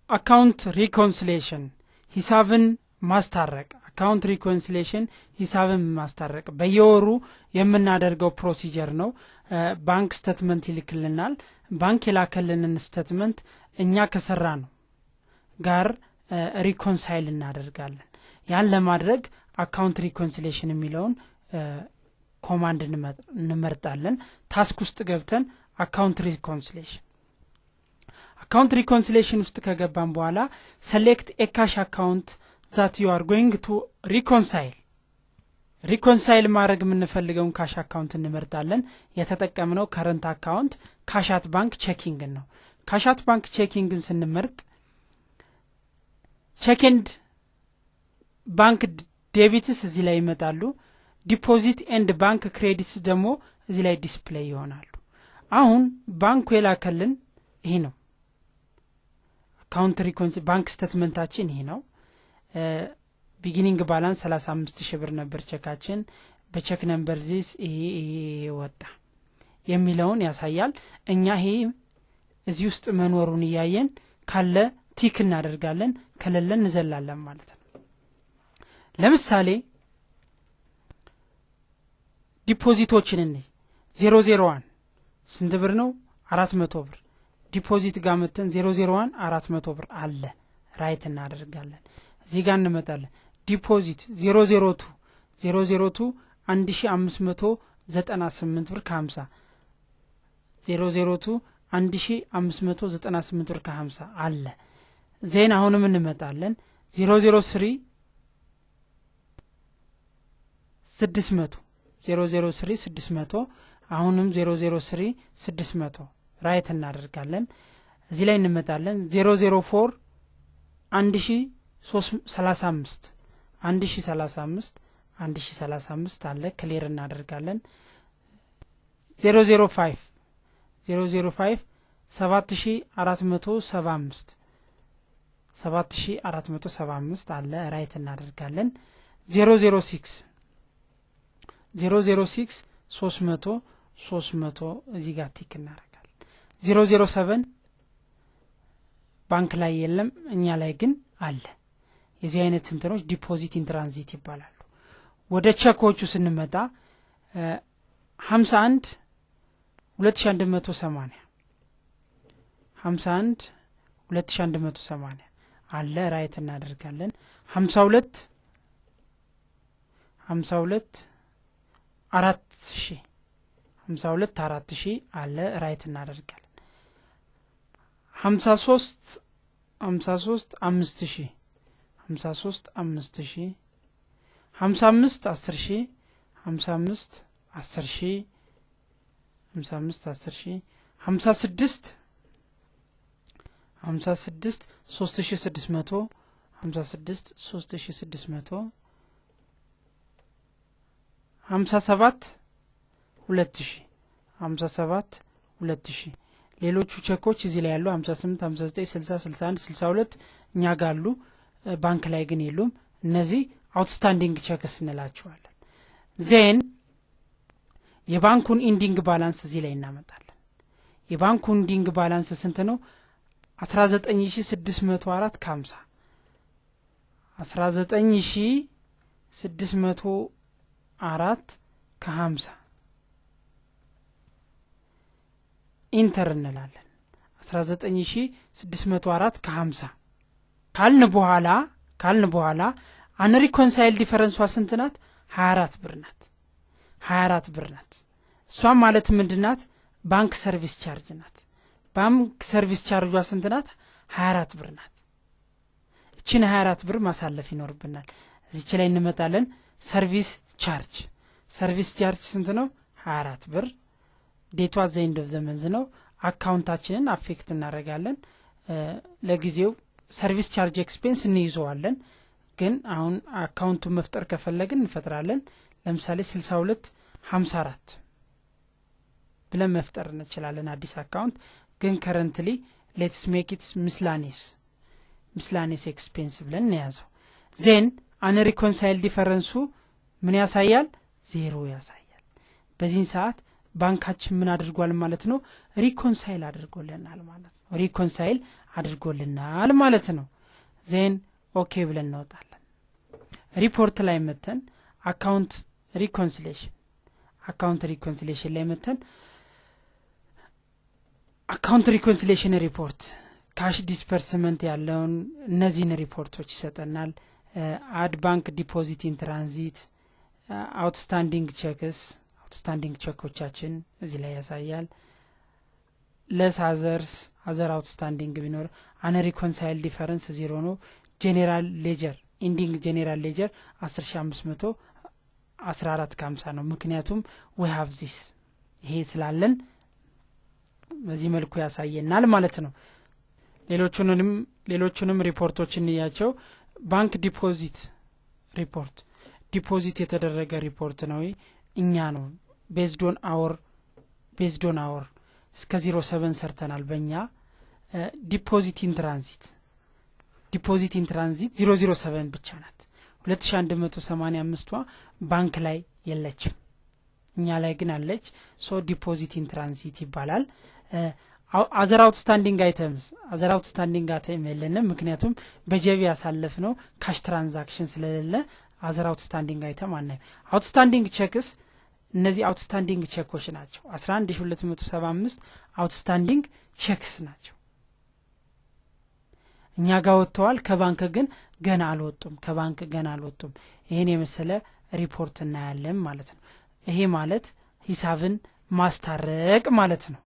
account reconciliation ሂሳብን ማስታረቅ account reconciliation ሂሳብን ማስታረቅ በየወሩ የምናደርገው ፕሮሲጀር ነው ባንክ ስቴትመንት ይልክልናል ባንክ የላከልንን ስቴትመንት እኛ ከሰራ ነው ጋር ሪኮንሳይል እናደርጋለን ያን ለማድረግ account reconciliation የሚለውን ኮማንድ እንመርጣለን ታስክ ውስጥ ገብተን account reconciliation ውስጥ ከገባን በኋላ select a cash account that you are going to reconcile ማድረግ የምንፈልገውን ካሽ አካውንት እንመርጣለን የተጠቀምነው current account cash at bank checking ነው cash at bank checking ስንመርጥ check and bank debits እዚህ ላይ ይመጣሉ deposit and bank credits ደግሞ እዚህ ላይ ዲስፕሌይ ይሆናሉ አሁን ባንኩ የላከልን ይሄ ነው account reconciliation bank statementታችን ይሄ ነው beginning balance 35000 ብር ነበር ቼካችን በቼክ ነምበር ዚስ ይሄ ወጣ የሚለውን ያሳያል እኛ ይሄ እዚህ ውስጥ መኖሩን ያያየን ካለ ቲክ እናደርጋለን ከለለን እንዘላለን ማለት ነው ለምሳሌ ዲፖዚቶችን እንይ 001 ስንት ብር ነው 400 ብር ዲፖዚት ጋር መተን 001 400 ብር አለ ራይት እናደርጋለን እዚህ ጋር እንመጣለን ዲፖዚት 002 1598 ብር ከ50 002 1598 ብር ከ50 አለ ዜና አሁንም እንመጣለን 003 600 አሁንም 003 600 ራይት እናደርጋለን እዚህ ላይ እንመጣለን 004 1035 አለ ክሊር እናደርጋለን 005 7475 አለ ራይት እናደርጋለን 006 300 እዚህ ጋር ቲክ እናደርጋለን 007 ባንክ ላይ የለም እኛ ላይ ግን አለ የዚህ አይነት እንትኖች ዲፖዚት ኢን ትራንዚት ይባላሉ ወደ ቼኮቹ ስንመጣ 51 2180 አለ ራይት እናደርጋለን 52 4000 አለ ራይት እናደርጋለን 53 5000 55 10000 56 3600 57 2000 ሌሎቹ ቼኮች እዚህ ላይ ያሉ 58 59 60 61 62 እኛ ጋሉ ባንክ ላይ ግን የሉም እነዚህ አውትስታንዲንግ ቼክስ እንላቸዋለን ዜን የባንኩን ኢንዲንግ ባላንስ እዚህ ላይ እናመጣለን የባንኩን ኢንዲንግ ባላንስ ስንት ነው 19604 ከ50 19604 ከ50 ኢንተር እንላለን 19604 ከ50 ካልን በኋላ አንሪኮንሳይል ዲፈረንሷ ስንት ናት 24 ብር ናት እሷ ማለት ምንድናት ባንክ ሰርቪስ ቻርጅ ናት ባንክ ሰርቪስ ቻርጇ ስንት ናት 24 ብር ናት እቺን 24 ብር ማሳለፍ ይኖርብናል እዚች ላይ እንመጣለን ሰርቪስ ቻርጅ ስንት ነው 24 ብር ዴቷ ዘ ኤንድ ኦፍ ዘ መንዝ ነው አካውንታችንን አፌክት እናደርጋለን ለጊዜው ሰርቪስ ቻርጅ ኤክስፔንስ እንይዘዋለን ግን አሁን አካውንቱን መፍጠር ከፈለግን እንፈጥራለን ለምሳሌ 6254 ብለን መፍጠር እንችላለን አዲስ አካውንት ግን ከረንትሊ ሌትስ ሜክ ኢት ሚስላኒስ ኤክስፔንስ ብለን እንያዘው ዜን አንሪኮንሳይል ዲፈረንሱ ምን ያሳያል 0 ያሳያል በዚህ ሰዓት ባንካችን ምን አድርጓል ማለት ነው ሪኮንሳይል አድርጎልናል ማለት ነው ሪኮንሳይል አድርጎልናል ማለት ነው ዜን ኦኬ ብለን እንወጣለን ሪፖርት ላይ መተን አካውንት ሪኮንሲሌሽን ላይ መተን አካውንት ሪኮንሲሌሽን ሪፖርት ካሽ ዲስፐርስመንት ያለውን እነዚህን ሪፖርቶች ይሰጠናል አድ ባንክ ዲፖዚት ኢን ትራንዚት አውትስታንዲንግ ቼኮቻችን እዚህ ላይ ያሳያል ለስ አዘር አውትስታንዲንግ ቢኖር አን ሪኮንሳይል ዲፈረንስ 0 ነው ጄኔራል ሌጀር ኢንዲንግ ጄኔራል ሌጀር 10514.50 ነው ምክንያቱም we have this ይሄ ስላለን በዚህ መልኩ ያሳየናል ማለት ነው ሌሎቹንም ሪፖርቶችን እንያቸው ባንክ ዲፖዚት ሪፖርት ዲፖዚት የተደረገ ሪፖርት ነው እኛ ነው based on our እስከ 07 ሰርተናል በእኛ ዲፖዚት ኢን ትራንዚት 007 ብቻ ናት 2185ቷ ባንክ ላይ የለችም እኛ ላይ ግን አለች ሶ ዲፖዚት ኢን ትራንዚት ይባላል አዘር አውትስታንዲንግ አይተም የለንም ምክንያቱም በጀቢ ያሳለፍ ነው ካሽ ትራንዛክሽን ስለሌለ አዘር አውትስታንዲንግ አይተም አናይ አውትስታንዲንግ ቼክስ እነዚህ አውትስታንዲንግ ቼኮች ናቸው 11275 አውትስታንዲንግ ቼክስ ናቸው እኛ ጋር ወጥተዋል ከባንክ ገና አልወጡም ይሄን የመሰለ ሪፖርት እናያለን ማለት ነው ይሄ ማለት ሂሳብን ማስታረቅ ማለት ነው